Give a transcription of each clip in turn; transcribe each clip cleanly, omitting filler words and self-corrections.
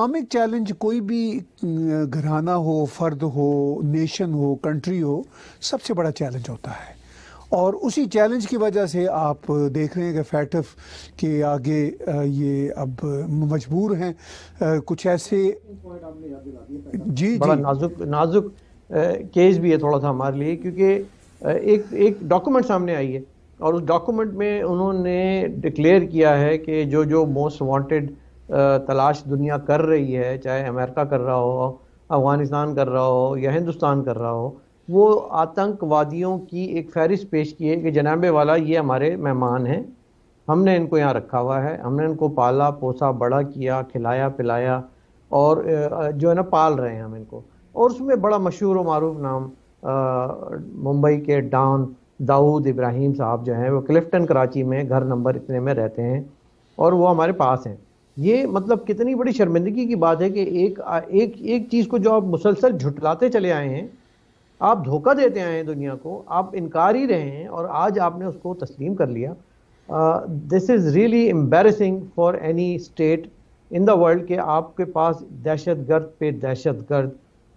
Economic challenge کوئی بھی گھرانہ ہو، فرد ہو، نیشن ہو، کنٹری ہو، سب سے بڑا چیلنج ہوتا ہے، اور اسی چیلنج کی وجہ سے آپ دیکھ رہے ہیں کہ فیٹف کے آگے یہ اب مجبور ہیں کچھ ایسے بڑا نازک کیس بھی ہے تھوڑا سا ہمارے لیے، کیونکہ ایک ڈاکومنٹ سامنے آئی ہے، اور اس ڈاکومنٹ میں انہوں نے ڈکلیئر کیا ہے کہ جو موسٹ وانٹڈ تلاش دنیا کر رہی ہے، چاہے امریکہ کر رہا ہو، افغانستان کر رہا ہو یا ہندوستان کر رہا ہو، وہ آتنک وادیوں کی ایک فہرست پیش کی ہے کہ جناب والا یہ ہمارے مہمان ہیں، ہم نے ان کو یہاں رکھا ہوا ہے، ہم نے ان کو پالا پوسا بڑا کیا، کھلایا پلایا، اور جو ہے نا پال رہے ہیں ہم ان کو۔ اور اس میں بڑا مشہور و معروف نام ممبئی کے ڈان داؤد ابراہیم صاحب جو ہیں، وہ کلفٹن کراچی میں گھر نمبر اتنے میں رہتے ہیں، اور وہ ہمارے پاس ہیں۔ یہ مطلب کتنی بڑی شرمندگی کی بات ہے کہ ایک چیز کو جو آپ مسلسل جھٹلاتے چلے آئے ہیں، آپ دھوکہ دیتے آئے ہیں دنیا کو، آپ انکار ہی رہے ہیں، اور آج آپ نے اس کو تسلیم کر لیا۔ This is really embarrassing for any state in the world کہ آپ کے پاس دہشت گرد پہ دہشت گرد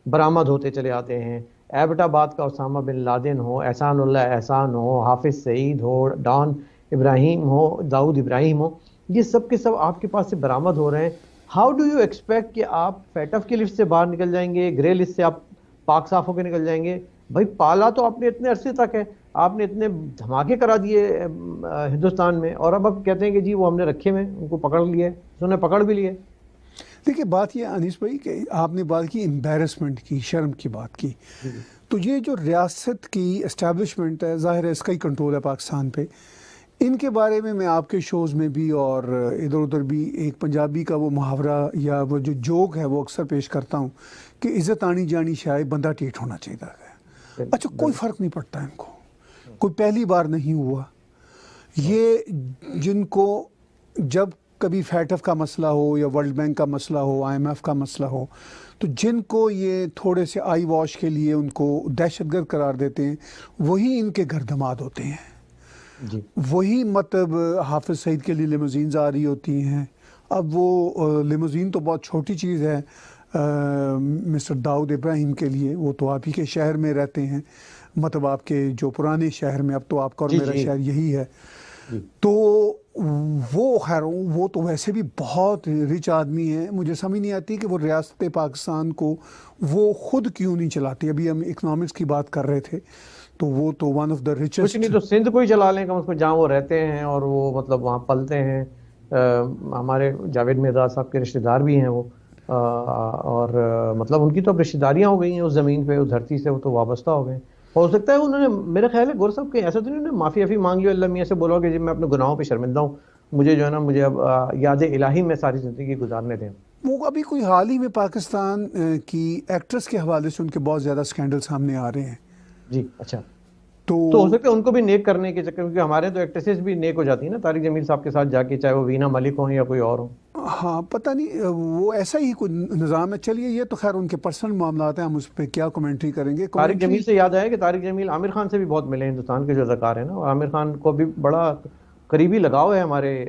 برآمد ہوتے چلے آتے ہیں۔ ایبٹ آباد کا اسامہ بن لادن ہو، احسان اللہ احسان ہو، حافظ سعید ہو، ڈان ابراہیم ہو، داؤد ابراہیم ہو، یہ سب کے سب آپ کے پاس سے برآمد ہو رہے ہیں۔ ہاؤ ڈو یو ایکسپیکٹ کہ آپ فیٹف کی لسٹ سے باہر نکل جائیں گے، گرے لسٹ سے آپ پاک صاف ہو کے نکل جائیں گے؟ بھائی پالا تو آپ نے اتنے عرصے تک ہے، آپ نے اتنے دھماکے کرا دیے ہندوستان میں، اور اب آپ کہتے ہیں کہ جی وہ ہم نے رکھے ہوئے، ان کو پکڑ لیے، انہوں نے پکڑ بھی لیے۔ دیکھیے بات یہ انیس بھائی کہ آپ نے بات کی امبیرسمنٹ کی، شرم کی بات کی، تو یہ جو ریاست کی اسٹیبلشمنٹ ہے، ظاہر ہے اس کا ہی کنٹرول ہے پاکستان پہ۔ ان کے بارے میں آپ کے شوز میں بھی اور ادھر ادھر بھی ایک پنجابی کا وہ محاورہ یا وہ جو جوک ہے وہ اکثر پیش کرتا ہوں کہ عزت آنی جانی شاید بندہ ٹیٹ ہونا چاہیے۔ اچھا کوئی فرق نہیں پڑتا ان کو، کوئی پہلی بار نہیں ہوا یہ، جن کو جب کبھی فیٹف کا مسئلہ ہو یا ورلڈ بینک کا مسئلہ ہو، آئی ایم ایف کا مسئلہ ہو، تو جن کو یہ تھوڑے سے آئی واش کے لیے ان کو دہشت گرد قرار دیتے ہیں، وہی ان کے گھر دماد ہوتے ہیں۔ وہی مطلب حافظ سعید کے لیے لیموزینز آ رہی ہوتی ہیں۔ اب وہ لیموزین تو بہت چھوٹی چیز ہے مسٹر داؤد ابراہیم کے لیے، وہ تو آپ ہی کے شہر میں رہتے ہیں، مطلب آپ کے جو پرانے شہر میں، اب تو آپ کا اور میرا شہر یہی ہے۔ تو وہ خیر وہ تو ویسے بھی بہت رچ آدمی ہیں، مجھے سمجھ نہیں آتی کہ وہ ریاست پاکستان کو وہ خود کیوں نہیں چلاتے۔ ابھی ہم اکنامکس کی بات کر رہے تھے، تو وہ تو ون آف دا ریچسٹ، کچھ نہیں تو سندھ کو ہی چلا لیں کم از کم، جہاں وہ رہتے ہیں اور وہ مطلب وہاں پلتے ہیں۔ ہمارے جاوید مرزا صاحب کے رشتہ دار بھی ہیں وہ، اور مطلب ان کی تو اب رشتہ داریاں ہو گئی ہیں اس زمین پہ، اس دھرتی سے وہ تو وابستہ ہو گئے۔ ہو سکتا ہے انہوں نے، میرا خیال ہے گور صاحب کہ ایسا تو نہیں انہوں نے معافی مانگ لی، اللہ میاں سے بولا کہ جی میں اپنے گناہوں پہ شرمندہ ہوں، مجھے جو ہے نا مجھے اب یاد الہی میں ساری زندگی گزارنے دیں۔ وہ ابھی کوئی حال ہی میں پاکستان کی ایکٹریس کے حوالے سے ان کے بہت زیادہ سکینڈل سامنے آ رہے ہیں۔ جی اچھا، تو ہو سکتا ہے ان کو بھی نیک کرنے کے چکر، کیونکہ ہمارے تو ایکٹریسز بھی نیک ہو جاتی ہیں نا طارق جمیل صاحب کے ساتھ جا کے، چاہے وہ وینا ملک ہوں یا کوئی اور ہوں۔ ہاں پتہ نہیں وہ ایسا ہی کوئی نظام ہے۔ چلیے یہ تو خیر ان کے پرسنل معاملات ہیں، ہم اس پہ کیا کومنٹری کریں گے۔ طارق جمیل سے یاد آیا کہ طارق جمیل عامر خان سے بھی بہت ملے، ہندوستان کے جو اداکار ہیں نا، اور عامر خان کو بھی بڑا قریبی لگاؤ ہے ہمارے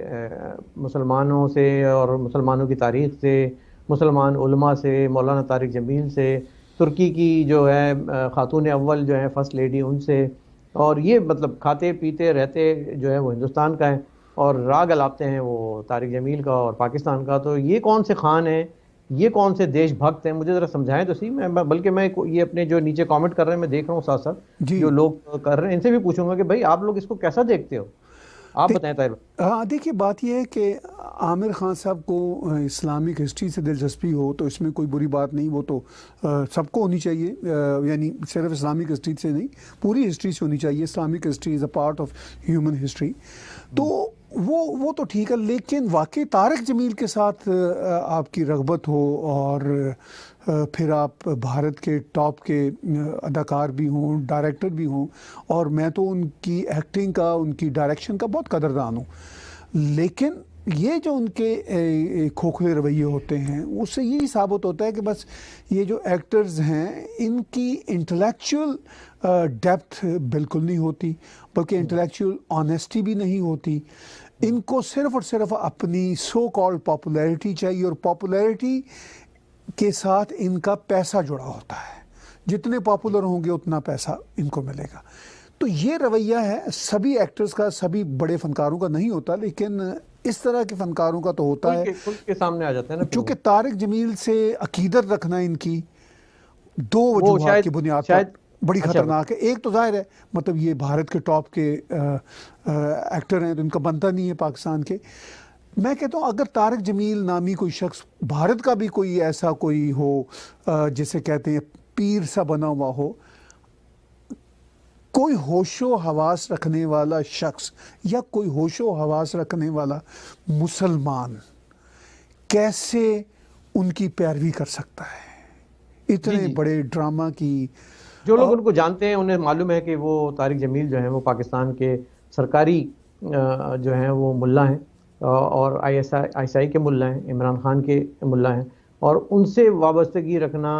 مسلمانوں سے اور مسلمانوں کی تاریخ سے، مسلمان علماء سے، مولانا طارق جمیل سے، ترکی کی جو ہے خاتون اول جو ہے فرسٹ لیڈی، ان سے، اور یہ مطلب کھاتے پیتے رہتے جو ہے وہ ہندوستان کا ہے، اور راگ الاپتے ہیں وہ طارق جمیل کا اور پاکستان کا۔ تو یہ کون سے خان ہیں، یہ کون سے دیش بھکت ہیں، مجھے ذرا سمجھائیں تو صحیح۔ میں بلکہ میں یہ اپنے جو نیچے کامنٹ کر رہے ہیں میں دیکھ رہا ہوں ساتھ ساتھ جو لوگ کر رہے ہیں، ان سے بھی پوچھوں گا کہ بھائی آپ لوگ اس کو کیسا دیکھتے ہو، آپ بتائیں طاہر۔ ہاں دیکھیے بات یہ ہے کہ عامر خان صاحب کو اسلامک ہسٹری سے دلچسپی ہو تو اس میں کوئی بری بات نہیں، وہ تو سب کو ہونی چاہیے، یعنی صرف اسلامک ہسٹری سے نہیں، پوری ہسٹری سے ہونی چاہیے۔ Islamic history is a part of human history, تو وہ تو ٹھیک ہے۔ لیکن واقعی طارق جمیل کے ساتھ آپ کی رغبت ہو اور پھر آپ بھارت کے ٹاپ کے اداکار بھی ہوں، ڈائریکٹر بھی ہوں، اور میں تو ان کی ایکٹنگ کا، ان کی ڈائریکشن کا بہت قدردان ہوں، لیکن یہ جو ان کے کھوکھلے رویے ہوتے ہیں اس سے یہی ثابت ہوتا ہے کہ بس یہ جو ایکٹرز ہیں ان کی انٹلیکچوئل ڈیپتھ بالکل نہیں ہوتی، بلکہ انٹلیکچوئل آنیسٹی بھی نہیں ہوتی، ان کو صرف اور صرف اپنی سو کالڈ پاپولیرٹی چاہیے، اور پاپولیرٹی کے ساتھ ان کا پیسہ جڑا ہوتا ہے، جتنے پاپولر ہوں گے اتنا پیسہ ان کو ملے گا. تو یہ رویہ ہے سبھی ایکٹرز کا، سبھی بڑے فنکاروں کا نہیں ہوتا، لیکن اس طرح کے فنکاروں کا تو ہوتا ہے. کھل کے سامنے آ جاتا ہے نا. چونکہ طارق جمیل سے عقیدت رکھنا ان کی دو وجوہات کی بنیاد پر بڑی خطرناک ہے. ایک تو ظاہر ہے مطلب یہ بھارت کے ٹاپ کے ایکٹر ہیں تو ان کا بنتا نہیں ہے پاکستان کے. میں کہتا ہوں اگر طارق جمیل نامی کوئی شخص بھارت کا بھی کوئی ایسا کوئی ہو جسے کہتے ہیں پیر سا بنا ہوا ہو، کوئی ہوش و حواس رکھنے والا شخص یا کوئی ہوش و حواس رکھنے والا مسلمان کیسے ان کی پیروی کر سکتا ہے اتنے بڑے ڈرامہ کی. جو لوگ ان کو جانتے ہیں انہیں معلوم ہے کہ وہ طارق جمیل جو ہیں وہ پاکستان کے سرکاری جو ہیں وہ ملا ہیں، اور آئی ایس آئی کے ملا ہیں، عمران خان کے ملا ہیں، اور ان سے وابستگی رکھنا.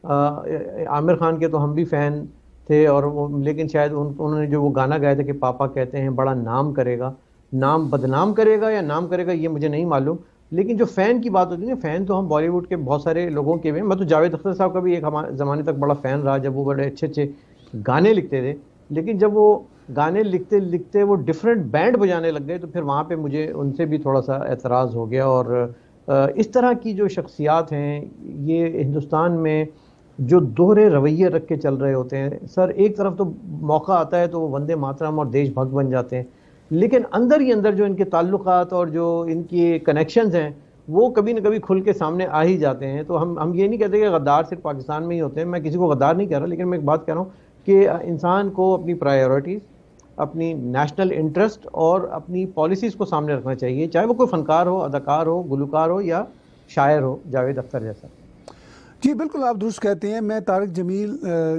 عامر خان کے تو ہم بھی فین تھے، اور وہ لیکن شاید انہوں نے جو وہ گانا گایا تھا کہ پاپا کہتے ہیں بڑا نام کرے گا، نام بدنام کرے گا یا نام کرے گا یہ مجھے نہیں معلوم. لیکن جو فین کی بات ہوتی ہے نا، فین تو ہم بالی ووڈ کے بہت سارے لوگوں کے بھی ہیں. میں تو جاوید اختر صاحب کا بھی ایک زمانے تک بڑا فین رہا، جب وہ بڑے اچھے اچھے گانے لکھتے تھے. لیکن جب وہ گانے لکھتے لکھتے وہ ڈیفرنٹ بینڈ بجانے لگ گئے تو پھر وہاں پہ مجھے ان سے بھی تھوڑا سا اعتراض ہو گیا. اور اس طرح کی جو شخصیات ہیں یہ ہندوستان میں جو دوہرے رویے رکھ کے چل رہے ہوتے ہیں. سر ایک طرف تو موقع آتا ہے تو وہ وندے ماترم اور دیش بھکت بن جاتے ہیں، لیکن اندر ہی اندر جو ان کے تعلقات اور جو ان کی کنیکشنز ہیں وہ کبھی نہ کبھی کھل کے سامنے آ ہی جاتے ہیں. تو ہم یہ نہیں کہتے کہ غدار صرف پاکستان میں ہی ہوتے ہیں، میں کسی کو غدار نہیں کہہ رہا، لیکن میں ایک بات کہہ رہا ہوں کہ انسان کو اپنی پرائیورٹیز، اپنی نیشنل انٹرسٹ اور اپنی پالیسیز کو سامنے رکھنا چاہیے، چاہے وہ کوئی فنکار ہو، اداکار ہو، گلوکار ہو یا شاعر ہو جاوید اختر جیسا. جی بالکل آپ درست کہتے ہیں. میں طارق جمیل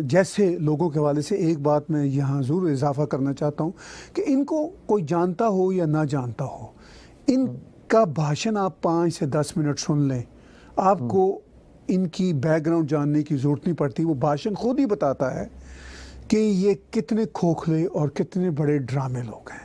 جیسے لوگوں کے حوالے سے ایک بات میں یہاں ضرور اضافہ کرنا چاہتا ہوں کہ ان کو کوئی جانتا ہو یا نہ جانتا ہو، ان کا بھاشن آپ 5 سے 10 منٹ سن لیں، آپ کو ان کی بیک گراؤنڈ جاننے کی ضرورت نہیں پڑتی. وہ بھاشن خود ہی بتاتا ہے کہ یہ کتنے کھوکھلے اور کتنے بڑے ڈرامے لوگ ہیں.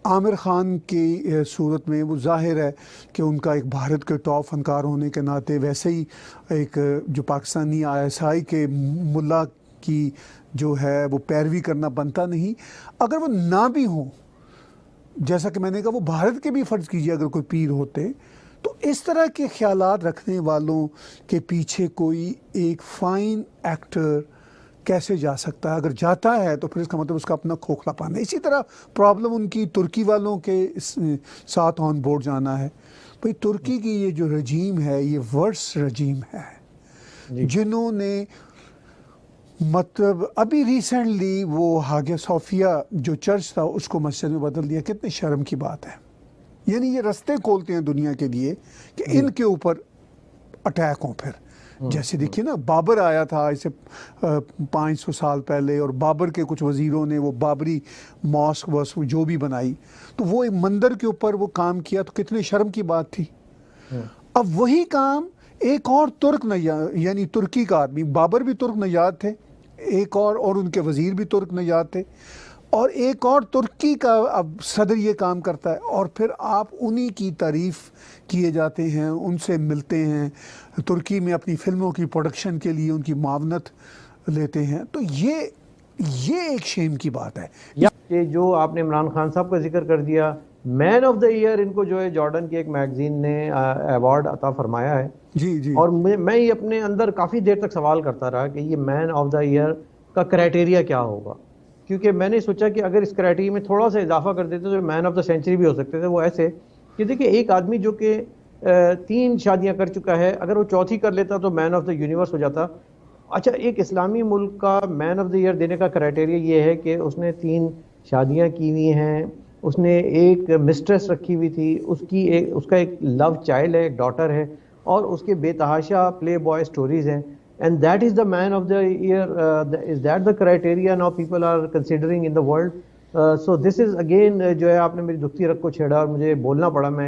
عامر خان کی صورت میں وہ ظاہر ہے کہ ان کا ایک بھارت کے ٹاپ فنکار ہونے کے ناطے، ویسے ہی ایک جو پاکستانی آئی ایس آئی کے ملا کی جو ہے وہ پیروی کرنا بنتا نہیں. اگر وہ نہ بھی ہوں، جیسا کہ میں نے کہا وہ بھارت کے بھی فرض کیجیے اگر کوئی پیر ہوتے، تو اس طرح کے خیالات رکھنے والوں کے پیچھے کوئی ایک فائن ایکٹر کیسے جا سکتا ہے؟ اگر جاتا ہے تو پھر اس کا مطلب اس کا اپنا کھوکھلا پانا ہے. اسی طرح پرابلم ان کی ترکی والوں کے ساتھ آن بورڈ جانا ہے. بھئی ترکی کی یہ جو رجیم ہے یہ ورس رجیم ہے، جنہوں نے مطلب ابھی ریسنٹلی وہ ہاگیا صوفیہ جو چرچ تھا اس کو مسجد میں بدل دیا. کتنے شرم کی بات ہے. یعنی یہ رستے کھولتے ہیں دنیا کے لیے کہ ان کے اوپر اٹیک ہوں. پھر جیسے دیکھیے نا بابر آیا تھا اسے 500 سال پہلے، اور بابر کے کچھ وزیروں نے وہ بابری ماسک جو بھی بنائی، تو وہ ایک مندر کے اوپر وہ کام کیا، تو کتنے شرم کی بات تھی. اب وہی کام ایک اور ترک نژاد، یعنی ترکی کا آدمی، بابر بھی ترک نژاد تھے، ایک اور ان کے وزیر بھی ترک نژاد تھے، اور ایک اور ترکی کا اب صدر یہ کام کرتا ہے، اور پھر آپ انہی کی تعریف کیے جاتے ہیں، ان سے ملتے ہیں، ترکی میں اپنی فلموں کی پروڈکشن کے لیے ان کی معاونت لیتے ہیں. تو یہ ایک شیم کی بات ہے. کہ جو آپ نے عمران خان صاحب کا ذکر کر دیا، مین آف دا ایئر ان کو جو ہے جارڈن کی ایک میگزین نے ایوارڈ عطا فرمایا ہے. جی اور میں یہ اپنے اندر کافی دیر تک سوال کرتا رہا کہ یہ مین آف دا ایئر کا کرائٹیریا کیا ہوگا، کیونکہ میں نے سوچا کہ اگر اس کرائٹیریا میں تھوڑا سا اضافہ کر دیتے تو مین آف دا سینچری بھی ہو سکتے تھے. وہ ایسے کہ دیکھیں ایک آدمی جو کہ 3 شادیاں کر چکا ہے، اگر وہ چوتھی کر لیتا تو مین آف دا یونیورس ہو جاتا. اچھا ایک اسلامی ملک کا مین آف دا ایئر دینے کا کرائٹیریا یہ ہے کہ اس نے 3 شادیاں کی ہوئی ہیں، اس نے ایک مسٹریس رکھی ہوئی تھی، اس کا ایک لو چائلڈ ہے، ایک ڈاٹر ہے، اور اس کے بے تحاشا پلے بوائے سٹوریز ہیں. And that is the man of the year. Is that the criteria now people are considering in the world? So this is again جو ہے آپ نے میری دکھتی رگ کو چھیڑا اور مجھے بولنا پڑا. میں